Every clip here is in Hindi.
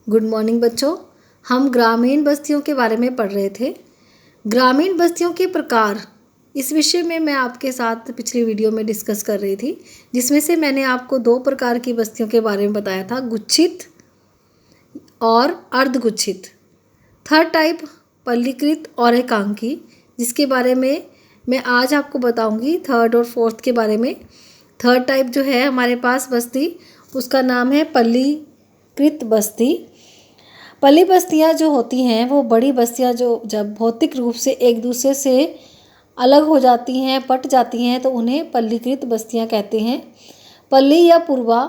गुड मॉर्निंग बच्चों। हम ग्रामीण बस्तियों के बारे में पढ़ रहे थे। ग्रामीण बस्तियों के प्रकार, इस विषय में मैं आपके साथ पिछली वीडियो में डिस्कस कर रही थी, जिसमें से मैंने आपको 2 प्रकार की बस्तियों के बारे में बताया था, गुच्छित और अर्धगुच्छित। थर्ड टाइप पल्लीकृत और एकांकी, जिसके बारे में मैं आज आपको बताऊंगी थर्ड और फोर्थ के बारे में। थर्ड टाइप जो है हमारे पास बस्ती, उसका नाम है पल्लीकृत बस्ती। पल्ली बस्तियाँ जो होती हैं वो बड़ी बस्तियाँ जो जब भौतिक रूप से एक दूसरे से अलग हो जाती हैं, पट जाती हैं, तो उन्हें पल्लीकृत बस्तियाँ कहते हैं। पल्ली या पूर्वा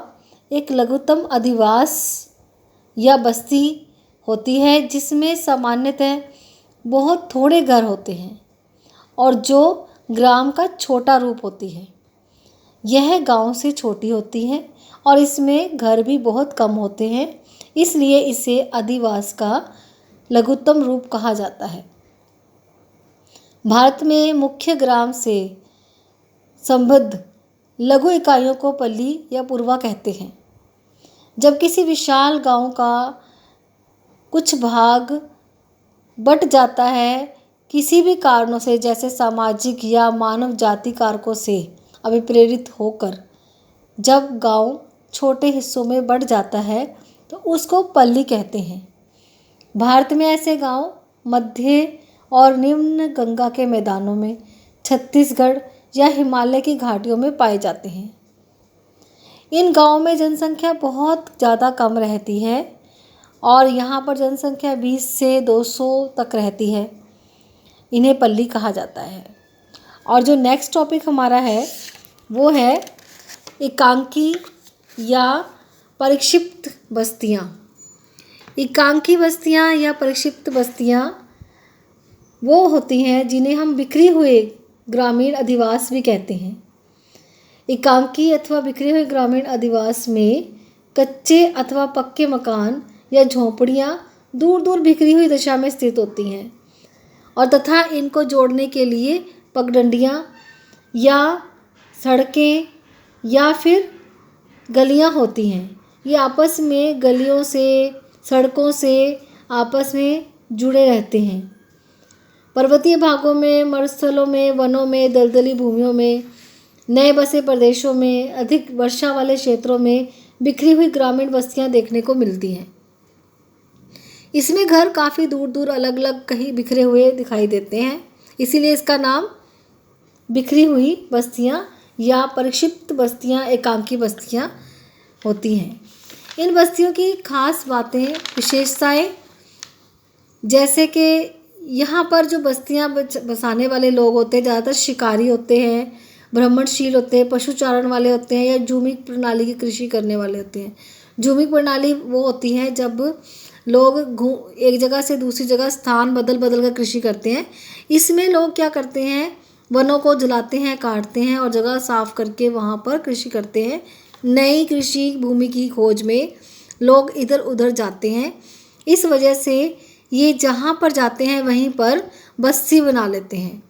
एक लघुत्तम अधिवास या बस्ती होती है जिसमें सामान्यतः बहुत थोड़े घर होते हैं और जो ग्राम का छोटा रूप होती है। यह गांव से छोटी होती है और इसमें घर भी बहुत कम होते हैं, इसलिए इसे अधिवास का लघुत्तम रूप कहा जाता है। भारत में मुख्य ग्राम से संबद्ध लघु इकाइयों को पल्ली या पूर्वा कहते हैं। जब किसी विशाल गांव का कुछ भाग बट जाता है किसी भी कारणों से, जैसे सामाजिक या मानव जाति कारकों से अभिप्रेरित होकर, जब गांव छोटे हिस्सों में बढ़ जाता है तो उसको पल्ली कहते हैं। भारत में ऐसे गांव मध्य और निम्न गंगा के मैदानों में, छत्तीसगढ़ या हिमालय की घाटियों में पाए जाते हैं। इन गांवों में जनसंख्या बहुत ज़्यादा कम रहती है और यहाँ पर जनसंख्या 20 से 200 तक रहती है। इन्हें पल्ली कहा जाता है। और जो नेक्स्ट टॉपिक हमारा है वो है एकांकी या परिक्षिप्त बस्तियाँ। एकांकी बस्तियाँ या परिक्षिप्त बस्तियाँ वो होती हैं जिन्हें हम बिखरे हुए ग्रामीण अधिवास भी कहते हैं। एकांकी अथवा बिखरे हुए ग्रामीण अधिवास में कच्चे अथवा पक्के मकान या झोंपड़ियाँ दूर दूर बिखरी हुई दशा में स्थित होती हैं और तथा इनको जोड़ने के लिए पगडंडियाँ या सड़कें या फिर गलियाँ होती हैं। ये आपस में गलियों से, सड़कों से आपस में जुड़े रहते हैं। पर्वतीय भागों में, मरुस्थलों में, वनों में, दलदली भूमियों में, नए बसे प्रदेशों में, अधिक वर्षा वाले क्षेत्रों में बिखरी हुई ग्रामीण बस्तियां देखने को मिलती हैं। इसमें घर काफ़ी दूर दूर अलग अलग कहीं बिखरे हुए दिखाई देते हैं, इसीलिए इसका नाम बिखरी हुई बस्तियां या परिक्षिप्त बस्तियां, एकांकी बस्तियां होती हैं। इन बस्तियों की खास बातें, विशेषताएं, जैसे कि यहाँ पर जो बस्तियां बसाने वाले लोग होते हैं ज़्यादातर शिकारी होते हैं, भ्रमणशील होते हैं, पशुचारण वाले होते हैं या झूमिक प्रणाली की कृषि करने वाले होते हैं। झूमिक प्रणाली वो होती है जब लोग एक जगह से दूसरी जगह स्थान बदल बदल कर कृषि करते हैं। इसमें लोग क्या करते हैं, वनों को जलाते हैं, काटते हैं और जगह साफ करके वहाँ पर कृषि करते हैं। नई कृषि भूमि की खोज में लोग इधर उधर जाते हैं। इस वजह से ये जहाँ पर जाते हैं वहीं पर बस्ती बना लेते हैं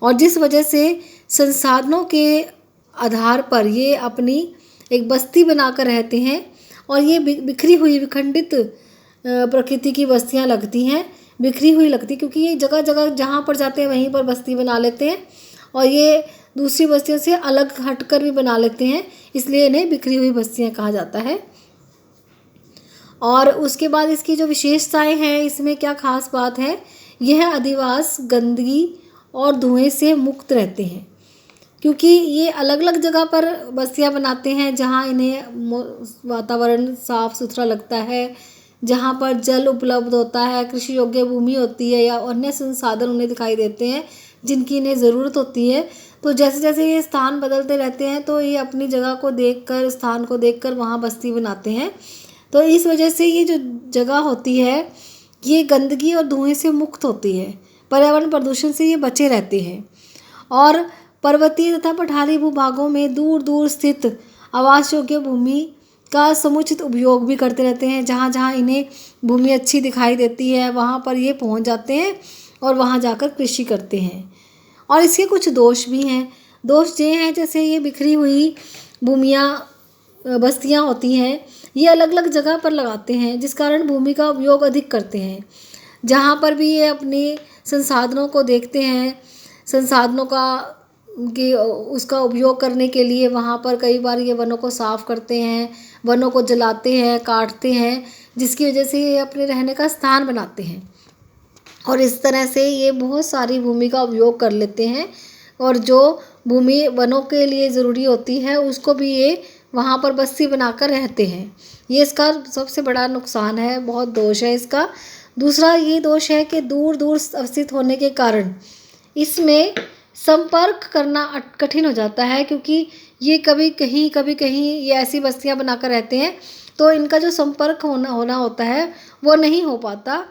और जिस वजह से संसाधनों के आधार पर ये अपनी एक बस्ती बनाकर रहते हैं और ये बिखरी हुई विखंडित प्रकृति की बस्तियां लगती हैं, बिखरी हुई लगती, क्योंकि ये जगह जगह जहाँ पर जाते हैं वहीं पर बस्ती बना लेते हैं और ये दूसरी बस्तियों से अलग हटकर भी बना लेते हैं, इसलिए इन्हें बिखरी हुई बस्तियां कहा जाता है। और उसके बाद इसकी जो विशेषताएं हैं, इसमें क्या खास बात है, यह अधिवास गंदगी और धुएं से मुक्त रहते हैं, क्योंकि ये अलग अलग जगह पर बस्तियां बनाते हैं जहां इन्हें वातावरण साफ सुथरा लगता है, जहां पर जल उपलब्ध होता है, कृषि योग्य भूमि होती है या अन्य संसाधन उन्हें दिखाई देते हैं जिनकी इन्हें ज़रूरत होती है। तो जैसे जैसे ये स्थान बदलते रहते हैं तो ये अपनी जगह को देखकर, स्थान को देखकर वहाँ बस्ती बनाते हैं। तो इस वजह से ये जो जगह होती है ये गंदगी और धुएं से मुक्त होती है, पर्यावरण प्रदूषण से ये बचे रहते हैं। और पर्वतीय तथा पठारी भूभागों में दूर दूर स्थित आवास योग्य भूमि का समुचित उपयोग भी करते रहते हैं। जहाँ जहाँ इन्हें भूमि अच्छी दिखाई देती है वहाँ पर ये पहुँच जाते हैं और वहाँ जाकर कृषि करते हैं। और इसके कुछ दोष भी हैं। दोष ये हैं, जैसे ये बिखरी हुई भूमियाँ, बस्तियाँ होती हैं, ये अलग अलग जगह पर लगाते हैं, जिस कारण भूमि का उपयोग अधिक करते हैं। जहाँ पर भी ये अपने संसाधनों को देखते हैं, संसाधनों का कि उसका उपयोग करने के लिए वहाँ पर कई बार ये वनों को साफ करते हैं, वनों को जलाते हैं, काटते हैं, जिसकी वजह से ये अपने रहने का स्थान बनाते हैं। और इस तरह से ये बहुत सारी भूमि का उपयोग कर लेते हैं, और जो भूमि वनों के लिए ज़रूरी होती है उसको भी ये वहाँ पर बस्ती बनाकर रहते हैं। ये इसका सबसे बड़ा नुकसान है, बहुत दोष है इसका। दूसरा ये दोष है कि दूर दूर अवस्थित होने के कारण इसमें संपर्क करना कठिन हो जाता है, क्योंकि ये कभी कहीं ये ऐसी बस्तियां बनाकर रहते हैं तो इनका जो संपर्क होना होता है वो नहीं हो पाता।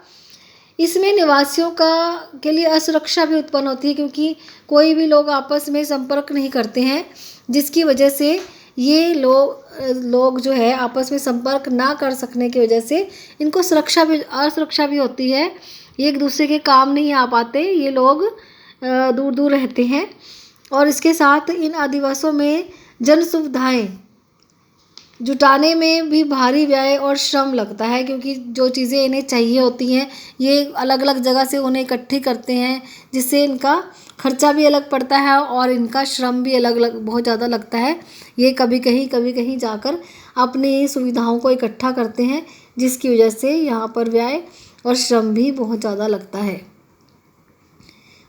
इसमें निवासियों के लिए असुरक्षा भी उत्पन्न होती है, क्योंकि कोई भी लोग आपस में संपर्क नहीं करते हैं, जिसकी वजह से ये लोग जो है आपस में संपर्क ना कर सकने की वजह से इनको असुरक्षा भी होती है। ये एक दूसरे के काम नहीं आ पाते, ये लोग दूर दूर रहते हैं। और इसके साथ इन आदिवासियों में जन सुविधाएं जुटाने में भी भारी व्यय और श्रम लगता है, क्योंकि जो चीज़ें इन्हें चाहिए होती हैं ये अलग अलग जगह से उन्हें इकट्ठी करते हैं, जिससे इनका खर्चा भी अलग पड़ता है और इनका श्रम भी अलग अलग बहुत ज़्यादा लगता है। ये कभी कहीं जाकर अपनी सुविधाओं को इकट्ठा करते हैं, जिसकी वजह से यहाँ पर व्यय और श्रम भी बहुत ज़्यादा लगता है।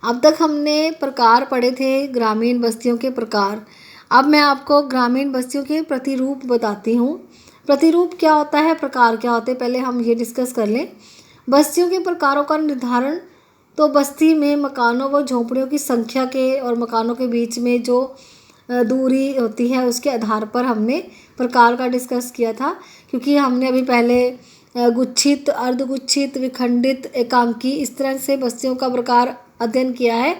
अब तक हमने प्रकार पढ़े थे, ग्रामीण बस्तियों के प्रकार। अब मैं आपको ग्रामीण बस्तियों के प्रतिरूप बताती हूँ। प्रतिरूप क्या होता है, प्रकार क्या होते हैं, पहले हम ये डिस्कस कर लें। बस्तियों के प्रकारों का निर्धारण तो बस्ती में मकानों व झोंपड़ियों की संख्या के और मकानों के बीच में जो दूरी होती है उसके आधार पर हमने प्रकार का डिस्कस किया था, क्योंकि हमने अभी पहले गुच्छित, अर्धगुच्छित, विखंडित, एकांकी, इस तरह से बस्तियों का प्रकार अध्ययन किया है,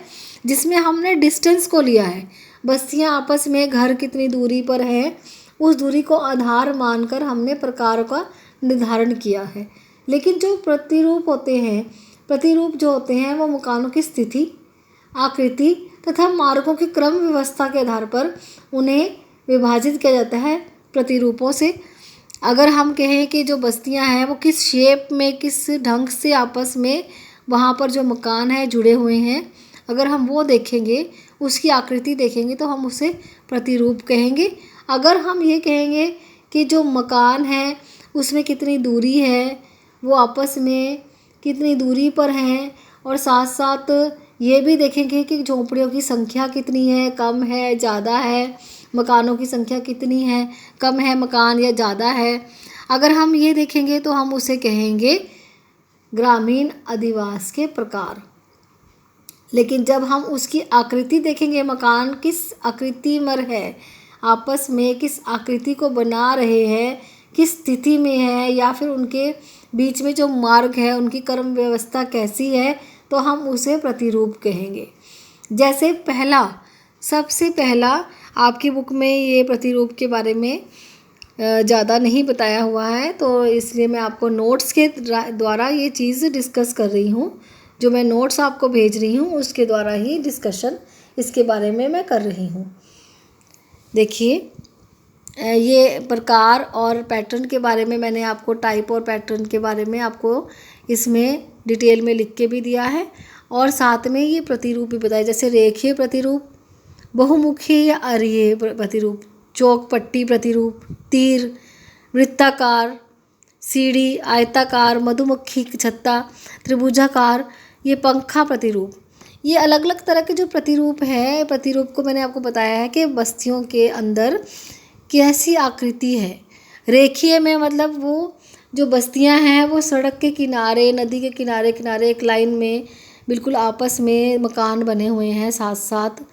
जिसमें हमने डिस्टेंस को लिया है। बस्तियां आपस में घर कितनी दूरी पर है उस दूरी को आधार मानकर हमने प्रकार का निर्धारण किया है। लेकिन जो प्रतिरूप जो होते हैं वो मकानों की स्थिति, आकृति तथा मार्गों की क्रम व्यवस्था के आधार पर उन्हें विभाजित किया जाता है प्रतिरूपों से। अगर हम कहें कि जो बस्तियां हैं वो किस शेप में, किस ढंग से आपस में वहाँ पर जो मकान है जुड़े हुए हैं, अगर हम वो देखेंगे, उसकी आकृति देखेंगे तो हम उसे प्रतिरूप कहेंगे। अगर हम ये कहेंगे कि जो मकान है उसमें कितनी दूरी है, वो आपस में कितनी दूरी पर हैं, और साथ साथ ये भी देखेंगे कि झोंपड़ियों की संख्या कितनी है, कम है, ज़्यादा है, मकानों की संख्या कितनी है, कम है मकान या ज़्यादा है, अगर हम ये देखेंगे तो हम उसे कहेंगे ग्रामीण अधिवास के प्रकार। लेकिन जब हम उसकी आकृति देखेंगे, मकान किस आकृति में है, आपस में किस आकृति को बना रहे हैं, किस स्थिति में है, या फिर उनके बीच में जो मार्ग है उनकी क्रम व्यवस्था कैसी है, तो हम उसे प्रतिरूप कहेंगे। जैसे सबसे पहला आपकी बुक में ये प्रतिरूप के बारे में ज़्यादा नहीं बताया हुआ है, तो इसलिए मैं आपको नोट्स के द्वारा ये चीज़ डिस्कस कर रही हूँ। जो मैं नोट्स आपको भेज रही हूँ उसके द्वारा ही डिस्कशन इसके बारे में मैं कर रही हूँ। देखिए, ये प्रकार और पैटर्न के बारे में मैंने आपको, टाइप और पैटर्न के बारे में आपको इसमें डिटेल में लिख के भी दिया है, और साथ में ये प्रतिरूप भी बताया, जैसे रेखीय प्रतिरूप, बहुमुखी या अरीय प्रतिरूप, चौक-पट्टी प्रतिरूप, तीर, वृत्ताकार, सीढ़ी, आयताकार, मधुमक्खी छत्ता, त्रिभुजाकार, ये पंखा प्रतिरूप। ये अलग अलग तरह के जो प्रतिरूप है, प्रतिरूप को मैंने आपको बताया है कि बस्तियों के अंदर कैसी आकृति है। रेखीय में मतलब वो जो बस्तियां हैं वो सड़क के किनारे, नदी के किनारे किनारे एक लाइन में बिल्कुल आपस में मकान बने हुए हैं, साथ साथ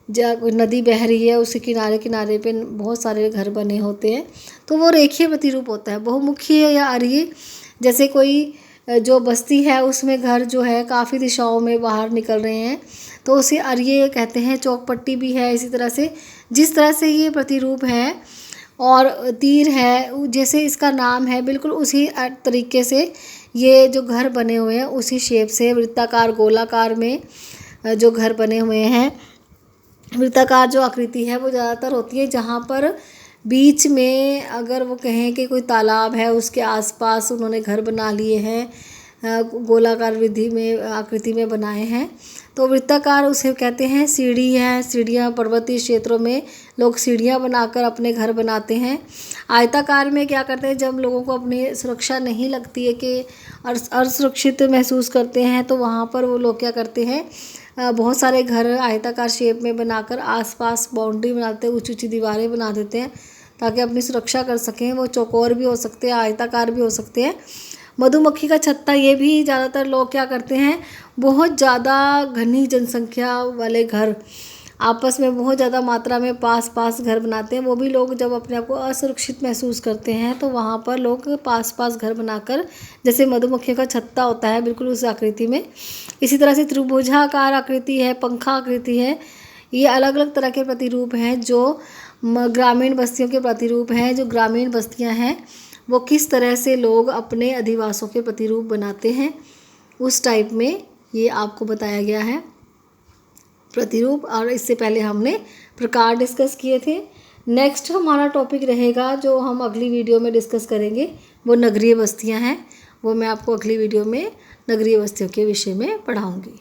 जब नदी बह रही है उसके किनारे किनारे पे बहुत सारे घर बने होते हैं, तो वो रेखीय प्रतिरूप होता है। बहुमुखी या अरीय, जैसे कोई जो बस्ती है उसमें घर जो है काफ़ी दिशाओं में बाहर निकल रहे हैं, तो उसे अरीय कहते हैं। चौक-पट्टी भी है इसी तरह से, जिस तरह से ये प्रतिरूप है। और तीर है, जैसे इसका नाम है बिल्कुल उसी तरीके से ये जो घर बने हुए हैं उसी शेप से, वृत्ताकार, गोलाकार में जो घर बने हुए हैं। वृत्ताकार जो आकृति है वो ज़्यादातर होती है जहाँ पर बीच में अगर वो कहें कि कोई तालाब है, उसके आसपास उन्होंने घर बना लिए हैं, गोलाकार विधि में आकृति में बनाए हैं, तो वृत्ताकार उसे कहते हैं। सीढ़ी है, सीढ़ियाँ पर्वतीय क्षेत्रों में लोग सीढ़ियाँ बनाकर अपने घर बनाते हैं। आयताकार में क्या करते हैं, जब लोगों को अपनी सुरक्षा नहीं लगती है कि असुरक्षित महसूस करते हैं, तो वहाँ पर वो लोग क्या करते हैं, बहुत सारे घर आयताकार शेप में बनाकर आसपास बाउंड्री बनाते हैं, ऊंची ऊंची दीवारें बना देते हैं ताकि अपनी सुरक्षा कर सकें। वो चौकोर भी हो सकते हैं, आयताकार भी हो सकते हैं। मधुमक्खी का छत्ता, ये भी ज़्यादातर लोग क्या करते हैं, बहुत ज़्यादा घनी जनसंख्या वाले घर, आपस में बहुत ज़्यादा मात्रा में पास पास घर बनाते हैं। वो भी लोग जब अपने आप को असुरक्षित महसूस करते हैं तो वहाँ पर लोग पास पास घर बनाकर, जैसे मधुमक्खियों का छत्ता होता है बिल्कुल उस आकृति में, इसी तरह से त्रिभुजाकार आकृति है, पंखा आकृति है, ये अलग अलग तरह के प्रतिरूप हैं जो ग्रामीण बस्तियों के प्रतिरूप हैं। जो ग्रामीण बस्तियाँ हैं वो किस तरह से लोग अपने अधिवासों के प्रतिरूप बनाते हैं, उस टाइप में ये आपको बताया गया है प्रतिरूप। और इससे पहले हमने प्रकार डिस्कस किए थे। नेक्स्ट हमारा टॉपिक रहेगा जो हम अगली वीडियो में डिस्कस करेंगे, वो नगरीय बस्तियां हैं। वो मैं आपको अगली वीडियो में नगरीय बस्तियों के विषय में पढ़ाऊँगी।